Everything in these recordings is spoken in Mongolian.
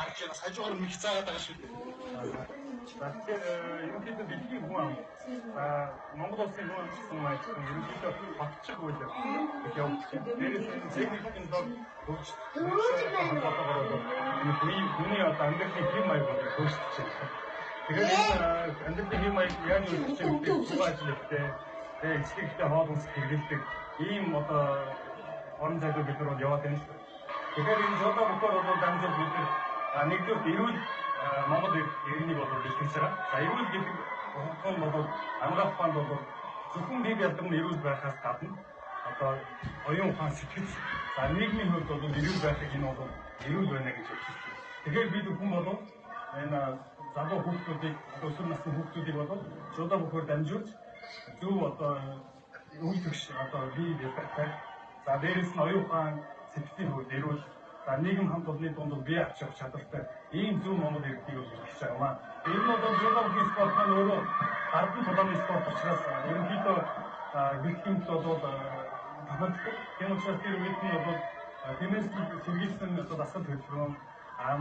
харж байна. Хажуугаар нэг цаагаад байгаа шүү дээ. Тэгэхээр ерөнхийдөө дэлхийн хүн ам Монгол улсын хүн амжилсан маань ерөнхийдөө батчих үйлээ их явуулдаг. Дээрээс нь техникийн дор хөгжиж хүний одоо амьдралын хэм маяг болдог хөгжиж байна. Тэгэхээр амьдралын хэм маяг яаж хөгжиж байгааг тухайлбалтай эцэгтэй хоол хүнс хэрэглэдэг ийм одоо орон зайд бид нар яваад байна шүү дээ. Тэгэхээр энэ жолоо бохоор бол дамжуулж бид нэгдүгээр эрүүл Монгол иргэнийг бол бэлтгэж байгаа. За эрүүл гэдэг нь бол амгаах ухаанд бол зөвхөн бие ядам эрүүл байхаас гадна одоо оюун ухаан сэтгэл за нийгмийн хувьд бол эрүүл байхыг энэ бол эрүүл байна гэж хэлж байна. Тэгэхээр бид хүн болов энэ залуу хүүхдүүдийг өсвөр насны хүүхдүүдийг бол жолоо бохоор дамжуулж зөв одоо үйл төгс одоо бие ядахтай за дээрээс нь оюун ухаан сэтгэлийн хувьд эрүүл за нийгэм хамт олонны дунд бие авч явах чадвартай ийм зөв Монгол иргэдийг бол хэлж байгаа. Энэ бол жолоогийн спорт маань өөрөө ардан тулааны спорт учраас ерөнхийдөө дэлхийн бол тохиолддог. Тийм учраас тэр үед нь бол тэмээс сэргийлсэн дасгал төлөвлөрөн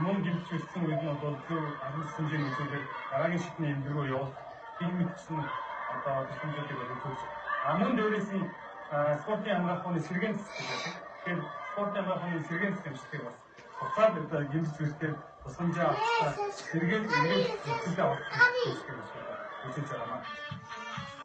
мөн гимч хэлсэн үед нь бол зөв ардан хэмжээний үзүүлэлт дараагийн шатны эмнэлэг рүү явуулах тийм мэдсэн одоо тусламжуудыг өгөх. Мөн дээрээс нь спортын амгаах ухааны сэргээн засаг гэдэг. Тэгэхээр спортын амгаах ухааны сэргээн засаг бас буцаад одоо гимч зэрэгтэй тусламжаа авах сэргээн ингээд зөвхөн авах гэж үзэж байгаа маань.